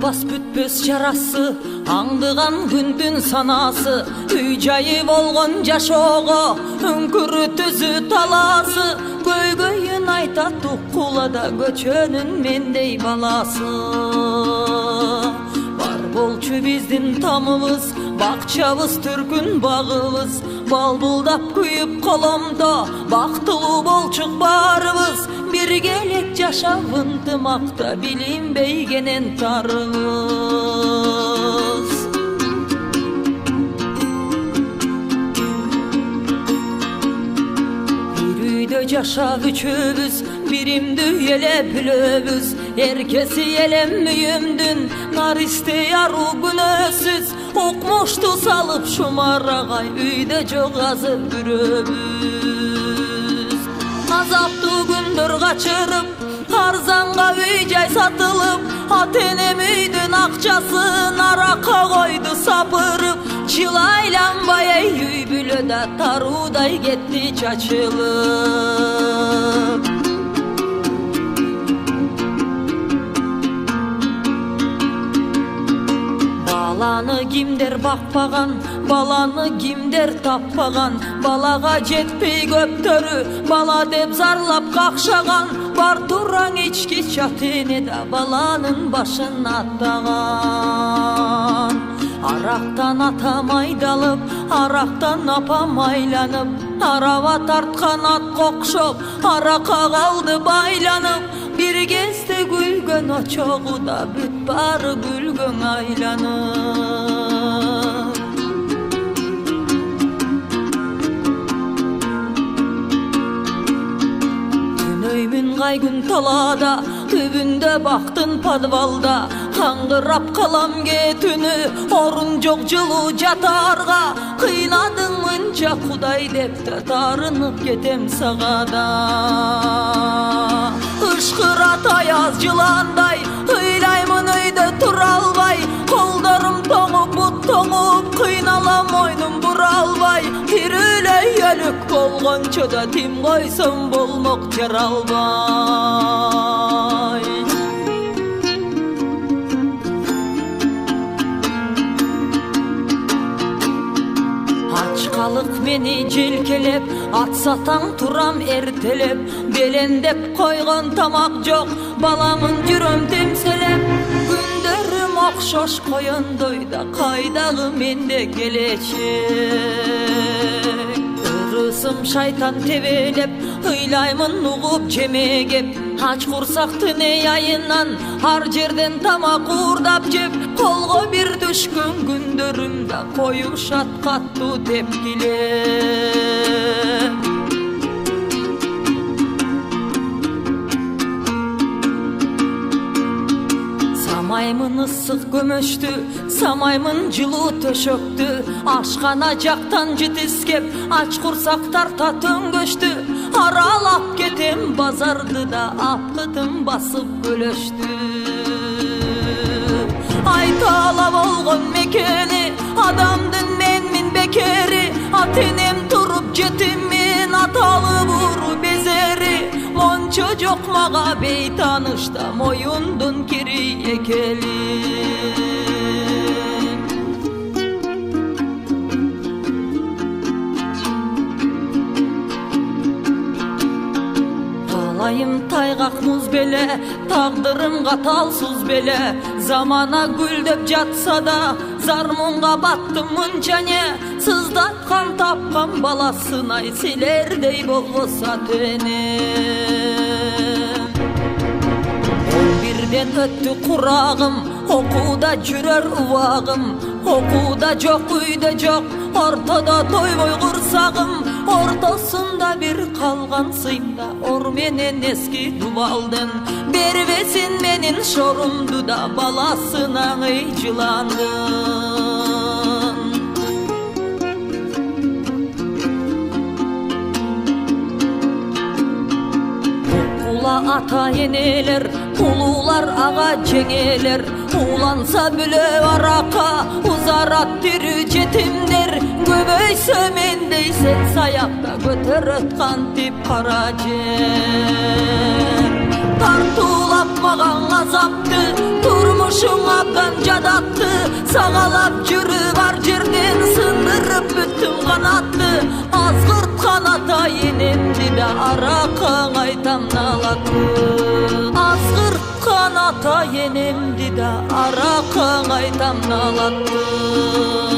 Аңдабас бүтпөс жарасы, аңдыган күндүн санасы, үй жайы болгон жашоого үңкүрү түзү таласы, көйгөйүн айтат укулада көчөнүн мендей баласы. Бар болчу биздин тамыбыз, бакчабыз түркүн багыбыз, балбылдап күйүп коломдо, бактылуу болчук баарыбыз, биргелек жашап ынтымакта билинбейгенен тарыбыз. Бир үйдө жашап үчөөбүз, биримдүү эле бүлөбүз, эркеси элем мүйүмдүн наристе аруу күнөөсүз, укмушту салып шумарагай үйдө жок азыр бирөөбүз. Азаптуу күндөр качырып, арзанга үй жай сатылып, ата-энем үйдүн акчасын аракка койду сапырып, жыл айланбай үй бүлөдө таруудай кетти чачылып. Баланы кимдер бакпаган, баланы кимдер таппаган, балага жетпей көптөрү, бала деп зарлап какшаган, бар тураң ички чат-эне да баланын башын аттаган. Арактан ата майдалып, арактан апа майланып, араба тарткан атка окшоп, аракка калды байланып, бир кезде күлгөн очогу да бүт баары күлгөң айланып. Түнөймүн кайгүн талаада, түбүндө бактын подвалда, каңгырап калам кетүнү, орун жок жылуу жатаарга, кыйнадың мынча Кудай деп да тарынып кетем сага да. Ышкырат аяз жыландай, ыйлаймын өйдө тура албай, колдорум тоңуп, бут тоңуп, кыйналам мойнум бура албай, тирүүлөй өлүк болгончо да тим койсом болмок жаралбай. Ачкалык мени желкелеп, ат сатаң турам эртелеп, белендеп койгон тамак жок, баламын жүрөм темселеп, күндөрүм окшош коёндой да кайдагы менде келечек. Ырысым шайтан тебелеп, ыйлаймын угуп жемегеп, ач курсактын эй айынан ар жерден тамак уурдап жеп, колго бир түшкөн күндөрүмдө коюшат каттуу тепкилеп. Самаймын ысык көмөштү, самаймын жылуу төшөктү, ашкана жактан жытискеп, ач курсактар төңгөштү, аралап кетем базарды да апкытым басып көлөштү. Айтала болгон мекени, адамдын менмин бекери, ата-энем туруп жетиммин, аталы буру безери, мончо жок мага бейтанышта моюндун кири экели. Талайым тайгак муз беле, тагдырым каталсыз беле, замана гүлдөп жатса да, зармунга баттым мынча не, сыздаткан тапкан баласын ай силердей болбосо ата-энем. 11ден өттү курагым, окууда жүрөр убагым, окууда жок үйдө жок, ортодо тойбой курсагым, ортосунда бир калган сыймда ор менен эски дубалдын, бербесин менин шорумду да баласына ый жыландын. Окула ата-энелер, улуулар ага жеңелер, уланса бүлө аракка, узарат тирүү жетимдер, көбөйсө мендей сен саякта көтөрөт кантип кара жер. Тартуулап маган азапты, турмушуңа Sağalap жүрü бар жерден сындырып бүттім қанатты Азғырт қаната енемді да арақаң айтам налатты Азғырт қаната енемді да арақаң айтам налатты